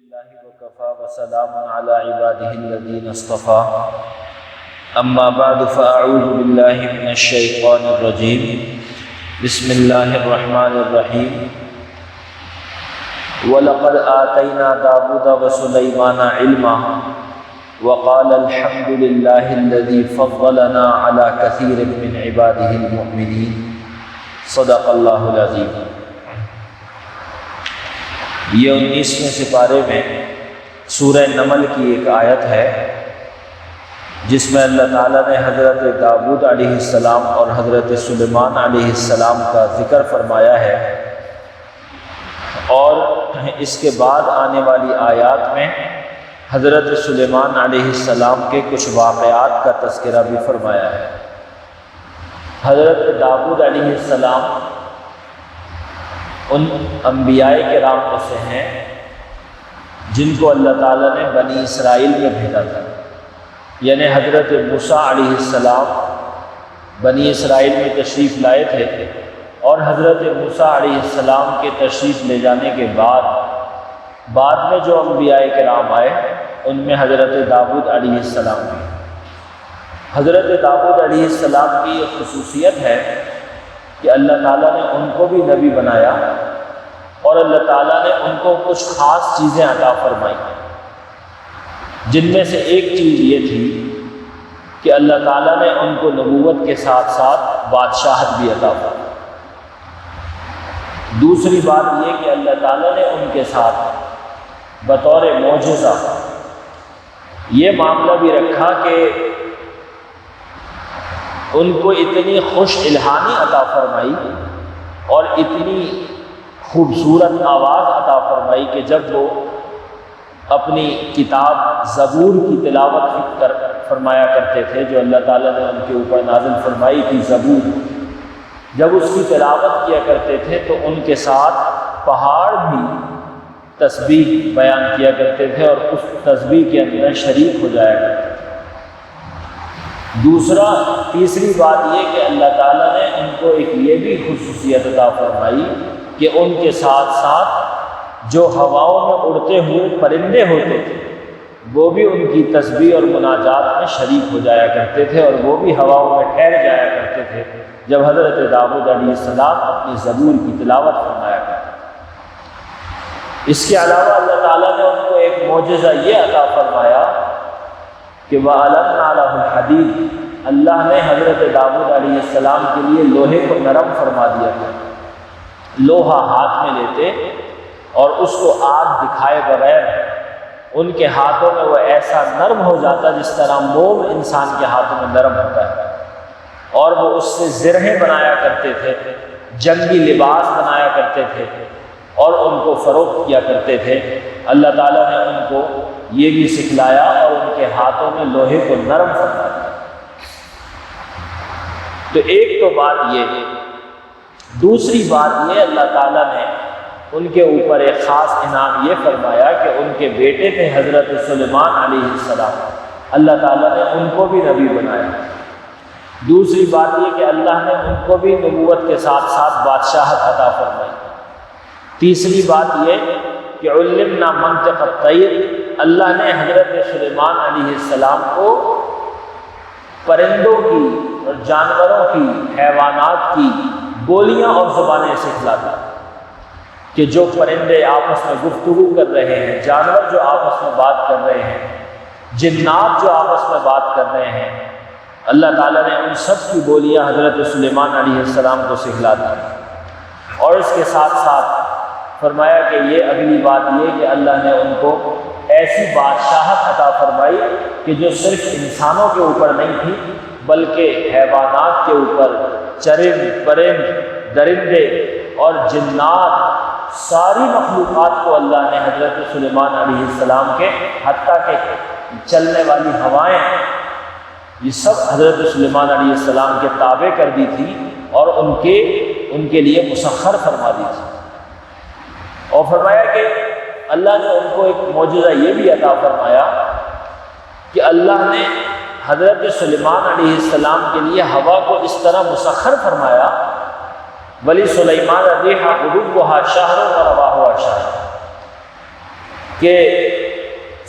لله وكفى وسلام على عباده الذين اصطفى اما بعد فاعوذ بالله من الشيطان الرجيم بسم الله الرحمن الرحيم ولقد آتينا داود وسليمان علما وقال الحمد لله الذي فضلنا على كثير من عباده المؤمنين صدق اللہ العظیم۔ یہ 19ویں سپارے میں سورہ نمل کی ایک آیت ہے جس میں اللہ تعالیٰ نے حضرت داؤد علیہ السلام اور حضرت سلیمان علیہ السلام کا ذکر فرمایا ہے، اور اس کے بعد آنے والی آیات میں حضرت سلیمان علیہ السلام کے کچھ واقعات کا تذکرہ بھی فرمایا ہے۔ حضرت داؤد علیہ السلام ان انبیاء کرام میں سے ہیں جن کو اللہ تعالیٰ نے بنی اسرائیل میں بھیجا تھا، یعنی حضرت موسیٰ علیہ السلام بنی اسرائیل میں تشریف لائے تھے، اور حضرت موسیٰ علیہ السلام کے تشریف لے جانے کے بعد میں جو انبیاء کرام آئے ان میں حضرت داؤد علیہ السلام بھی۔ حضرت داؤد علیہ السلام کی یہ خصوصیت ہے کہ اللہ تعالیٰ نے ان کو بھی نبی بنایا، اور اللہ تعالیٰ نے ان کو کچھ خاص چیزیں عطا فرمائی، جن میں سے ایک چیز یہ تھی کہ اللہ تعالیٰ نے ان کو نبوت کے ساتھ ساتھ بادشاہت بھی عطا فرمائی۔ دوسری بات یہ کہ اللہ تعالیٰ نے ان کے ساتھ بطور معجزہ یہ معاملہ بھی رکھا کہ ان کو اتنی خوش الہانی عطا فرمائی اور اتنی خوبصورت آواز عطا فرمائی کہ جب وہ اپنی کتاب زبور کی تلاوت فرمایا کرتے تھے، جو اللہ تعالیٰ نے ان کے اوپر نازل فرمائی تھی زبور، جب اس کی تلاوت کیا کرتے تھے تو ان کے ساتھ پہاڑ بھی تسبیح بیان کیا کرتے تھے اور اس تسبیح کے اندر شریک ہو جایا کرتے تھے۔ تیسری بات یہ کہ اللہ تعالیٰ نے ان کو ایک یہ بھی خصوصیت عطا فرمائی کہ ان کے ساتھ ساتھ جو ہواؤں میں اڑتے ہوئے پرندے ہوتے تھے وہ بھی ان کی تسبیح اور مناجات میں شریک ہو جایا کرتے تھے، اور وہ بھی ہواؤں میں ٹھہر جایا کرتے تھے جب حضرت داؤد علیہ السلام اپنی زبور کی تلاوت فرمایا کرتے۔ اس کے علاوہ اللہ تعالیٰ نے ان کو ایک معجزہ یہ عطا فرمایا کہ وَأَلَنَّا لَهُ الْحَدِيدَ، اللہ نے حضرت داؤد علیہ السلام کے لیے لوہے کو نرم فرما دیا تھا۔ لوہا ہاتھ میں لیتے اور اس کو آگ دکھائے بغیر ان کے ہاتھوں میں وہ ایسا نرم ہو جاتا جس طرح موم انسان کے ہاتھوں میں نرم ہوتا ہے، اور وہ اس سے زرہیں بنایا کرتے تھے، جنگی لباس بنایا کرتے تھے اور ان کو فروخت کیا کرتے تھے۔ اللہ تعالیٰ نے ان کو یہ بھی سکھلایا اور ان کے ہاتھوں میں لوہے کو نرم فرما دیا۔ تو ایک تو بات یہ ہے، دوسری بات یہ اللہ تعالیٰ نے ان کے اوپر ایک خاص انعام یہ فرمایا کہ ان کے بیٹے تھے حضرت سلیمان علیہ السلام، اللہ تعالیٰ نے ان کو بھی نبی بنایا۔ دوسری بات یہ کہ اللہ نے ان کو بھی نبوت کے ساتھ ساتھ بادشاہت عطا فرمائی۔ تیسری بات یہ کہ علمنا منطق الطیر، اللہ نے حضرت سلیمان علیہ السلام کو پرندوں کی اور جانوروں کی، حیوانات کی بولیاں اور زبانیں سکھلا دی کہ جو پرندے آپس میں گفتگو کر رہے ہیں، جانور جو آپس میں بات کر رہے ہیں، جنات جو آپس میں بات کر رہے ہیں، اللہ تعالیٰ نے ان سب کی بولیاں حضرت سلیمان علیہ السلام کو سکھلا دی۔ اور اس کے ساتھ ساتھ فرمایا کہ یہ اگلی بات یہ کہ اللہ نے ان کو ایسی بادشاہت عطا فرمائی کہ جو صرف انسانوں کے اوپر نہیں تھی بلکہ حیوانات کے اوپر، چرند پرند درندے اور جنات، ساری مخلوقات کو اللہ نے حضرت سلیمان علیہ السلام کے، حتیٰ کہ چلنے والی ہوائیں، یہ سب حضرت سلیمان علیہ السلام کے تابع کر دی تھی اور ان کے لیے مسخر فرما دی تھی۔ اور فرمایا کہ اللہ نے ان کو ایک معجزہ یہ بھی عطا فرمایا کہ اللہ نے حضرت سلیمان علیہ السلام کے لیے ہوا کو اس طرح مسخر فرمایا، ولی سلیمان الريح غدوها شهر ورواحها شهر، کہ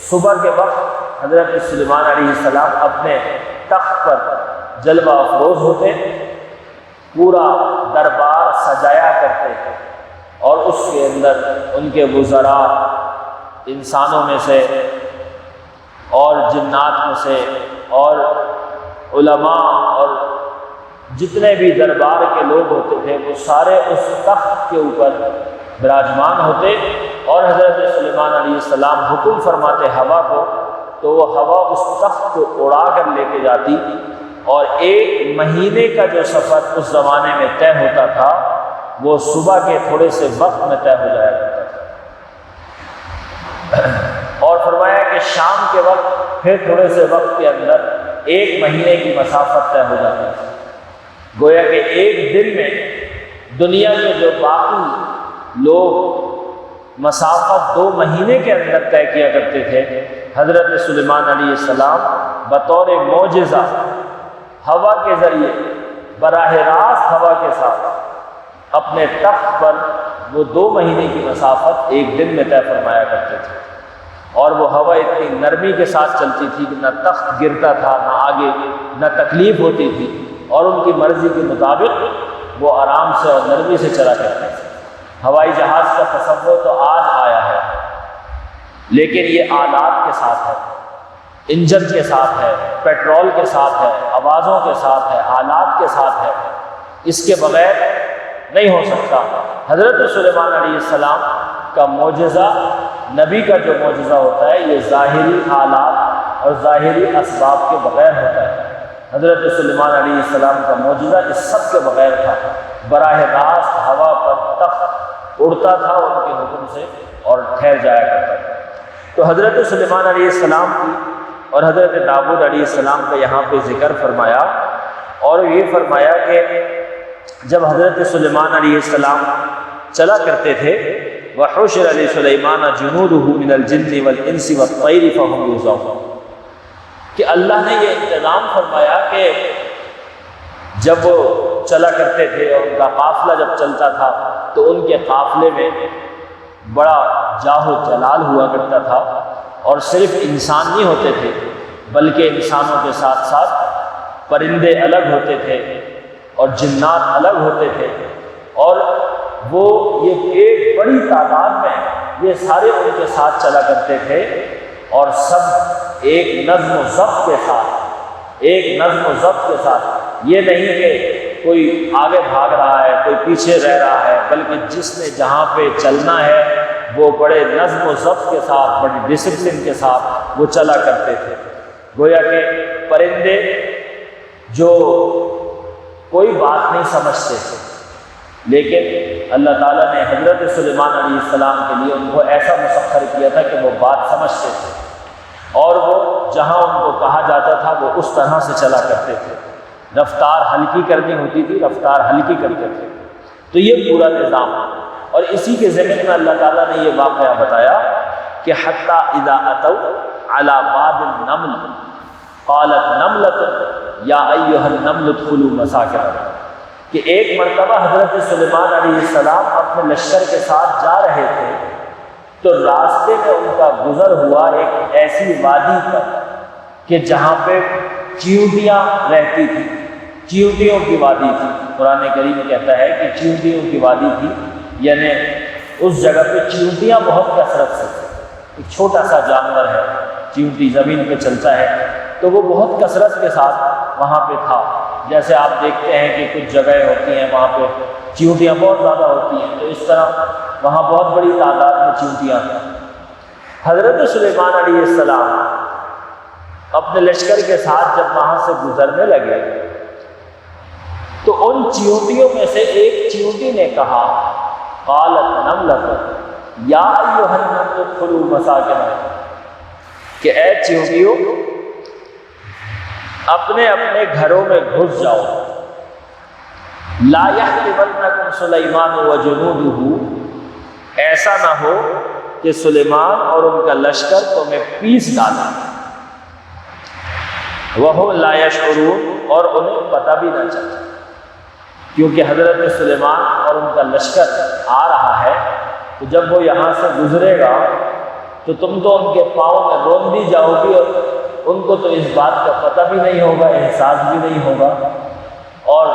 صبح کے وقت حضرت سلیمان علیہ السلام اپنے تخت پر جلوہ افروز ہوتے، پورا دربار سجایا کرتے اور اس کے اندر ان کے وزراء انسانوں میں سے اور جنات میں سے اور علماء اور جتنے بھی دربار کے لوگ ہوتے تھے وہ سارے اس تخت کے اوپر براجمان ہوتے، اور حضرت سلیمان علیہ السلام حکم فرماتے ہوا کو، تو وہ ہوا اس تخت کو اڑا کر لے کے جاتی، اور 1 مہینے کا جو سفر اس زمانے میں طے ہوتا تھا وہ صبح کے تھوڑے سے وقت میں طے ہو جایا کرتا تھا۔ اور فرمایا کہ شام کے وقت پھر تھوڑے سے وقت کے اندر 1 مہینے کی مسافت طے ہو جاتی تھی۔ گویا کہ ایک دن میں دنیا کے جو باقی لوگ مسافت 2 مہینے کے اندر طے کیا کرتے تھے، حضرت سلیمان علیہ السلام بطور معجزہ ہوا کے ذریعے براہ راست ہوا کے ساتھ اپنے تخت پر وہ 2 مہینے کی مسافت 1 دن میں طے فرمایا کرتے تھے، اور وہ ہوا اتنی نرمی کے ساتھ چلتی تھی کہ نہ تخت گرتا تھا، نہ آگے نہ تکلیف ہوتی تھی، اور ان کی مرضی کے مطابق وہ آرام سے اور نرمی سے چلا کرتے تھے۔ ہوائی جہاز کا تصور تو آج آیا ہے، لیکن یہ آلات کے ساتھ ہے، انجن کے ساتھ ہے، پیٹرول کے ساتھ ہے، آوازوں کے ساتھ ہے، آلات کے ساتھ ہے، اس کے بغیر نہیں ہو سکتا۔ حضرت سلیمان علیہ السلام کا معجزہ، نبی کا جو معجزہ ہوتا ہے، یہ ظاہری آلات اور ظاہری اسباب کے بغیر ہوتا ہے۔ حضرت سلیمان علیہ السلام کا معجزہ اس سب کے بغیر تھا، براہ راست ہوا پر تخت اڑتا تھا ان کے حکم سے اور ٹھہر جایا کرتا تھا۔ تو حضرت سلیمان علیہ السلام کی اور حضرت داؤد علیہ السلام کا یہاں پہ ذکر فرمایا، اور یہ فرمایا کہ جب حضرت سلیمان علیہ السلام چلا کرتے تھے، وَحُشِرَ لِسُلَيْمَانَ جُنُودُهُ مِنَ الْجِنِّ وَالْإِنسِ وَالطَّيْرِ فَهُمْ يُوزَعُونَ، کہ اللہ نے یہ انتظام فرمایا کہ جب وہ چلا کرتے تھے اور ان کا قافلہ جب چلتا تھا تو ان کے قافلے میں بڑا جاہ و جلال ہوا کرتا تھا، اور صرف انسان نہیں ہوتے تھے بلکہ انسانوں کے ساتھ ساتھ پرندے الگ ہوتے تھے اور جنات الگ ہوتے تھے، اور وہ یہ ایک بڑی تعداد میں یہ سارے ان کے ساتھ چلا کرتے تھے، اور سب ایک نظم و ضبط کے ساتھ، ایک نظم و ضبط کے ساتھ، یہ نہیں کہ کوئی آگے بھاگ رہا ہے کوئی پیچھے رہ رہا ہے، بلکہ جس نے جہاں پہ چلنا ہے وہ بڑے نظم و ضبط کے ساتھ، بڑی ڈسپلن کے ساتھ وہ چلا کرتے تھے۔ گویا کہ پرندے جو کوئی بات نہیں سمجھتے تھے، لیکن اللہ تعالیٰ نے حضرت سلیمان علیہ السلام کے لیے ان کو ایسا مسخر کیا تھا کہ وہ بات سمجھتے تھے، اور وہ جہاں ان کو کہا جاتا تھا وہ اس طرح سے چلا کرتے تھے۔ رفتار ہلکی کرنی ہوتی تھی، رفتار ہلکی کرتے تھے۔ تو یہ پورا نظام، اور اسی کے ضمن میں اللہ تعالیٰ نے یہ واقعہ بتایا کہ حتیٰ اذا اتوا علی باب النمل قالت نملۃ یا ایھا النمل ادخلوا مساکنکم، کہ ایک مرتبہ حضرت سلیمان علیہ السلام اپنے لشکر کے ساتھ جا رہے تھے، تو راستے میں ان کا گزر ہوا ایک ایسی وادی پر کہ جہاں پہ چیونٹیاں رہتی تھیں، چیونٹیوں کی وادی تھی۔ قرآن کریم کہتا ہے کہ چیونٹیوں کی وادی تھی، یعنی اس جگہ پہ چیونٹیاں بہت کثرت سے تھیں۔ ایک چھوٹا سا جانور ہے چیونٹی، زمین پہ چلتا ہے، تو وہ بہت کثرت کے ساتھ وہاں پہ تھا۔ جیسے آپ دیکھتے ہیں کہ کچھ جگہیں ہوتی ہیں وہاں پہ چیونٹیاں بہت زیادہ ہوتی ہیں، تو اس طرح وہاں بہت بڑی تعداد میں چیونٹیاں تھیں۔ حضرت سلیمان علیہ السلام اپنے لشکر کے ساتھ جب وہاں سے گزرنے لگے تو ان چیونٹیوں میں سے ایک چیونٹی نے کہا قالت نملۃ یا ایھا النمل ادخلوا مساکنکم، کہ اے چیونٹیوں اپنے اپنے گھروں میں گھس جاؤ، لا یحطمنکم سلیمان وجنودہ، ایسا نہ ہو کہ سلیمان اور ان کا لشکر تمہیں پیس ڈالا، وہم لا یشعرون، اور انہیں پتہ بھی نہ چلا، کیونکہ حضرت سلیمان اور ان کا لشکر آ رہا ہے، تو جب وہ یہاں سے گزرے گا تو تم تو ان کے پاؤں میں رون بھی جاؤ گی، اور ان کو تو اس بات کا پتہ بھی نہیں ہوگا، احساس بھی نہیں ہوگا، اور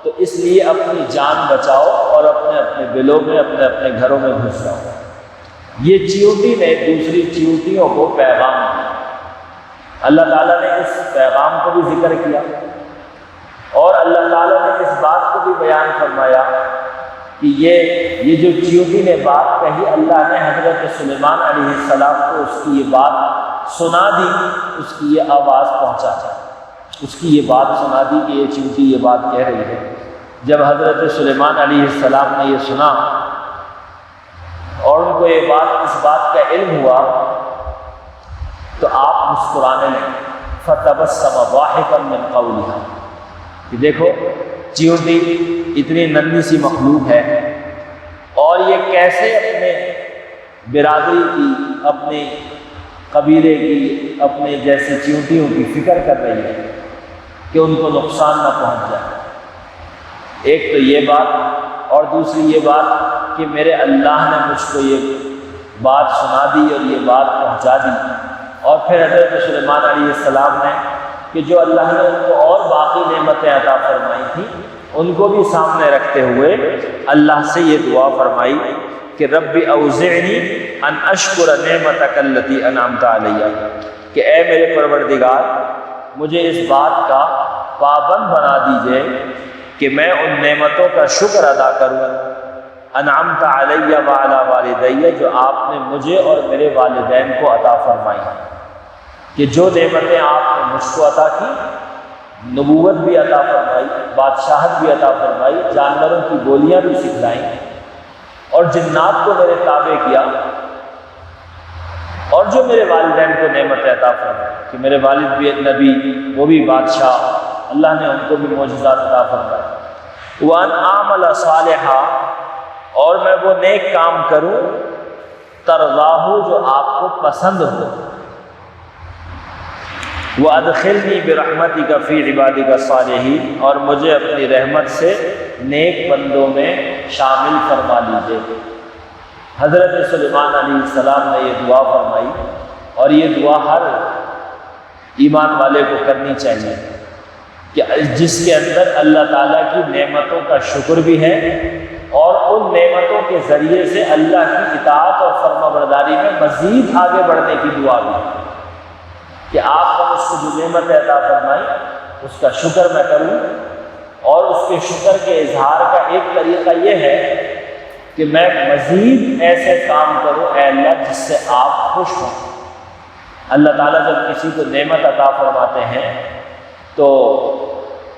تو اس لیے اپنی جان بچاؤ اور اپنے اپنے بلوں میں اپنے اپنے گھروں میں گھس جاؤ۔ یہ چیونٹی نے دوسری چیونٹیوں کو پیغام دیا۔ اللہ تعالیٰ نے اس پیغام کو بھی ذکر کیا، اور اللہ تعالیٰ نے اس بات کو بھی بیان فرمایا کہ یہ جو چیونٹی نے بات کہی، اللہ نے حضرت سلیمان علیہ السلام کو اس کی یہ بات سنا دی، اس کی یہ آواز پہنچا دی، اس کی یہ بات سنا دی کہ یہ چیونٹی یہ بات کہہ رہی ہے۔ جب حضرت سلیمان علیہ السلام نے یہ سنا اور ان کو یہ بات اس بات کا علم ہوا تو آپ مسکرانے لگے، فتبسم ضاحکا من قولها، کہ دیکھو چیونٹی اتنی ننھی سی مخلوق ہے اور یہ کیسے اپنے برادری کی، اپنے قبیلے کی، اپنے جیسے چیونٹیوں کی فکر کر رہی ہے کہ ان کو نقصان نہ پہنچ جائے۔ ایک تو یہ بات، اور دوسری یہ بات کہ میرے اللہ نے مجھ کو یہ بات سنا دی اور یہ بات پہنچا دی، اور پھر حضرت سلیمان علیہ السلام نے کہ جو اللہ نے ان کو اور باقی نعمتیں عطا فرمائی تھیں ان کو بھی سامنے رکھتے ہوئے اللہ سے یہ دعا فرمائی کہ رب اوزعنی ان اشکر نعمتک التی انعمت علیہ، کہ اے میرے پروردگار مجھے اس بات کا پابند بنا دیجئے کہ میں ان نعمتوں کا شکر ادا کروں، انعمت علیہ وعلی والدیہ، جو آپ نے مجھے اور میرے والدین کو عطا فرمائی ہیں، کہ جو نعمتیں آپ نے مجھ کو عطا کی، نبوت بھی عطا فرمائی، بادشاہت بھی عطا فرمائی، جانوروں کی بولیاں بھی سکھلائیں، اور جنات کو میرے تابع کیا، اور جو میرے والدین کو نعمتیں عطا فرمائی کہ میرے والد بھی ایک نبی، وہ بھی بادشاہ، اللہ نے ان کو بھی معجزات عطا فرمائے، وَأَنْ أَعْمَلَ صَالِحًا، اور میں وہ نیک کام کروں ترضاہ جو آپ کو پسند ہو، وَأَدْخِلْنِي بِرَحْمَتِكَ فِي عِبَادِكَ الصَّالِحِينَ، اور مجھے اپنی رحمت سے نیک بندوں میں شامل فرما لیجیے۔ حضرت سلیمان علیہ السلام نے یہ دعا فرمائی، اور یہ دعا ہر ایمان والے کو کرنی چاہیے کہ جس کے اندر اللہ تعالیٰ کی نعمتوں کا شکر بھی ہے، اور ان نعمتوں کے ذریعے سے اللہ کی اطاعت اور فرما برداری میں مزید آگے بڑھنے کی دعا بھی ہے کہ آپ کو مجھ کو جو نعمت عطا فرمائی اس کا شکر میں کروں، اور اس کے شکر کے اظہار کا ایک طریقہ یہ ہے کہ میں مزید ایسے کام کروں اے اللہ جس سے آپ خوش ہوں۔ اللہ تعالیٰ جب کسی کو نعمت عطا فرماتے ہیں تو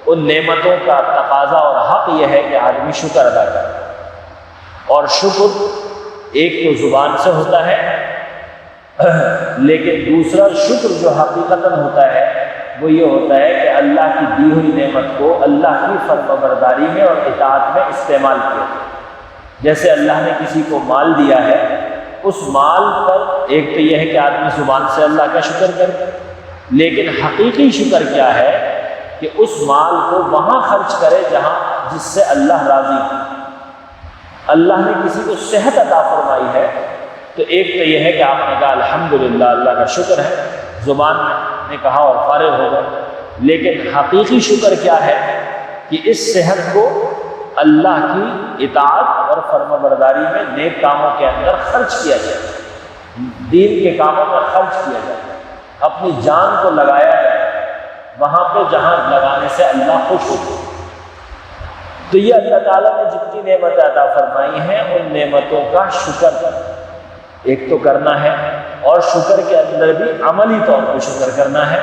ان نعمتوں کا تقاضا اور حق یہ ہے کہ آدمی شکر ادا کرے، اور شکر ایک تو زبان سے ہوتا ہے، لیکن دوسرا شکر جو حقیقتاً ہوتا ہے وہ یہ ہوتا ہے کہ اللہ کی دی ہوئی نعمت کو اللہ کی فرما برداری میں اور اطاعت میں استعمال کیا۔ جیسے اللہ نے کسی کو مال دیا ہے، اس مال پر ایک تو یہ ہے کہ آدمی زبان سے اللہ کا شکر کرے، لیکن حقیقی شکر کیا ہے کہ اس مال کو وہاں خرچ کرے جہاں جس سے اللہ راضی ہو۔ اللہ نے کسی کو صحت عطا فرمائی ہے تو ایک تو یہ ہے کہ آپ نے کہا الحمدللہ، اللہ کا شکر ہے، زبان نے کہا اور فارغ ہو گئے، لیکن حقیقی شکر کیا ہے کہ اس صحت کو اللہ کی اطاعت اور فرما برداری میں نیک کاموں کے اندر خرچ کیا جائے، دین کے کاموں میں خرچ کیا جائے، اپنی جان کو لگایا جائے وہاں پہ جہاں لگانے سے اللہ خوش ہوتے۔ تو یہ اللہ تعالیٰ نے جتنی نعمتیں عطا فرمائی ہیں ان نعمتوں کا شکر ایک تو کرنا ہے، اور شکر کے اندر بھی عملی طور پہ شکر کرنا ہے،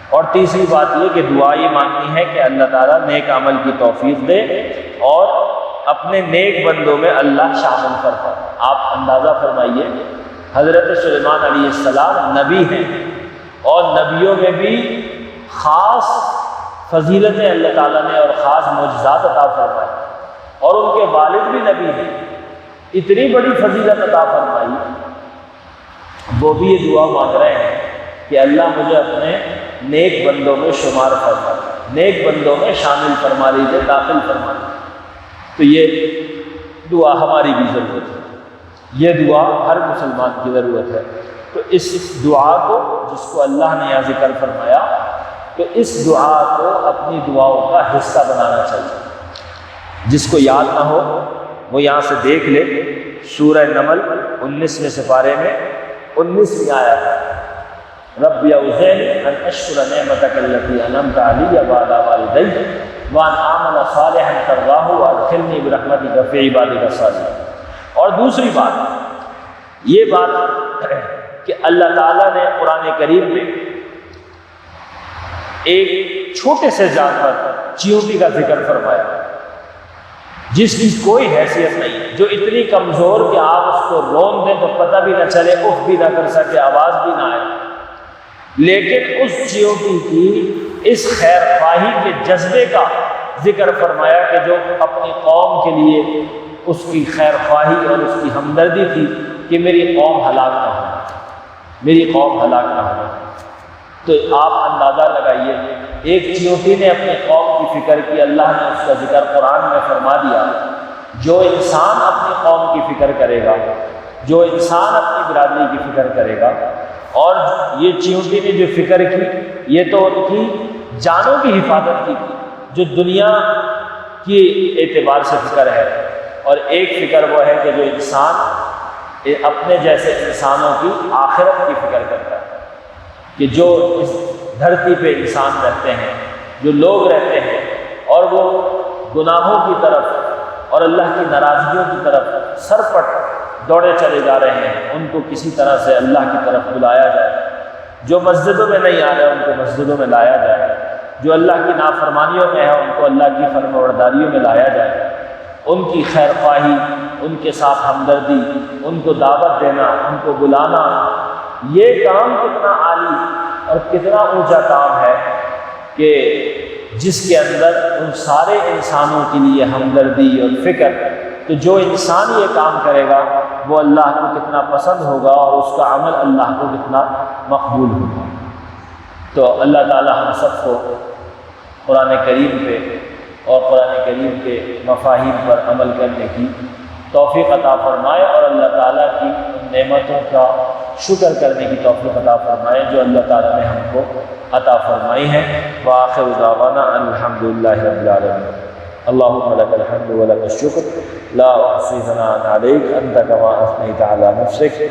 اور تیسری بات یہ کہ دعا یہ مانگنی ہے کہ اللہ تعالیٰ نیک عمل کی توفیق دے اور اپنے نیک بندوں میں اللہ شامل فرمائے۔ آپ اندازہ فرمائیے حضرت سلیمان علیہ السلام نبی ہیں، اور نبیوں میں بھی خاص فضیلتیں اللہ تعالیٰ نے اور خاص معجزات عطا فرمائے، اور ان کے والد بھی نبی ہیں، اتنی بڑی فضیلت عطا فرمائی، وہ بھی یہ دعا مانگ رہے ہیں کہ اللہ مجھے اپنے نیک بندوں میں شمار فرما، نیک بندوں میں شامل فرما لیجیے، داخل فرما لیجیے۔ تو یہ دعا ہماری بھی ضرورت ہے۔ یہ دعا ہر مسلمان کی ضرورت ہے۔ تو اس دعا کو، جس کو اللہ نے یہاں ذکر فرمایا، تو اس دعا کو اپنی دعاؤں کا حصہ بنانا چاہیے۔ جس کو یاد نہ ہو وہ یہاں سے دیکھ لے، سورہ نمل 19ویں سپارے میں 19ویں آیت ہے، رب اوزعنی ان اشکر نعمتک التی انعمت علی وعلی والدی وان اعمل صالحا ترضاہ وادخلنی برحمتک فی عبادک الصالحین۔ اور دوسری بات، یہ بات کہ اللہ تعالیٰ نے قرآن کریم میں ایک چھوٹے سے جانور چیونٹی کا ذکر فرمایا، جس کی کوئی حیثیت نہیں، جو اتنی کمزور کہ آپ اس کو رون دیں تو پتہ بھی نہ چلے، اف بھی نہ کر سکے، آواز بھی نہ آئے، لیکن اس چیونٹی کی اس خیر خواہی کے جذبے کا ذکر فرمایا کہ جو اپنی قوم کے لیے اس کی خیر خواہی اور اس کی ہمدردی تھی کہ میری قوم ہلاک نہ ہو، میری قوم ہلاک نہ ہو۔ تو آپ اندازہ لگائیے، ایک چیونٹی نے اپنی قوم کی فکر کی، اللہ نے اس کا ذکر قرآن میں فرما دیا۔ جو انسان اپنی قوم کی فکر کرے گا، جو انسان اپنی برادری کی فکر کرے گا، اور یہ چیونٹی نے جو فکر کی، یہ تو ان کی جانوں کی حفاظت کی تھی، جو دنیا کی اعتبار سے فکر ہے، اور ایک فکر وہ ہے کہ جو انسان اپنے جیسے انسانوں کی آخرت کی فکر کرتا ہے، کہ جو اس دھرتی پہ انسان رہتے ہیں، جو لوگ رہتے ہیں، اور وہ گناہوں کی طرف اور اللہ کی ناراضگیوں کی طرف سرپٹ دوڑے چلے جا رہے ہیں، ان کو کسی طرح سے اللہ کی طرف بلایا جائے۔ جو مسجدوں میں نہیں آ رہے ان کو مسجدوں میں لایا جائے، جو اللہ کی نافرمانیوں میں ہے ان کو اللہ کی فرمانبرداریوں میں لایا جائے، ان کی خیر خواہی، ان کے ساتھ ہمدردی، ان کو دعوت دینا، ان کو بلانا، یہ کام کتنا عالی اور کتنا اونچا کام ہے کہ جس کے اندر ان سارے انسانوں کے لیے ہمدردی اور فکر۔ تو جو انسان یہ کام کرے گا وہ اللہ کو کتنا پسند ہوگا اور اس کا عمل اللہ کو کتنا مقبول ہوگا۔ تو اللہ تعالی ہم سب کو قرآن کریم پہ اور قرآن کریم کے مفاہیم پر عمل کرنے کی توفیق عطا فرمائے، اور اللہ تعالیٰ کی ان نعمتوں کا شکر کرنے کی توفیق عطا فرمائے جو اللہ تعالیٰ نے ہم کو عطا فرمائی ہیں۔ وآخر دعوانا الحمد للہ رب العالمین۔ اللہم لک الحمد ولک الشکر لا احصی ثناء علیک انت کما اثنیت علی نفسک۔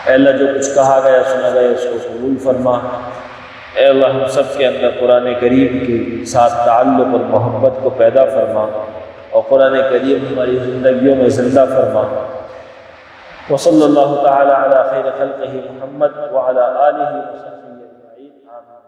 اے اللہ، جو کچھ کہا گیا سنا گیا اس کو قبول فرما۔ اے اللہ، ہم سب کے اندر قرآن کریم کے ساتھ تعلق اور محبت کو پیدا فرما، اور قرآن کریم ہماری زندگیوں میں زندہ فرما۔ وصلی اللہ تعالی علی خیر خلقہ محمد وعلی آلہ وصحبہ اجمعین۔ آمین۔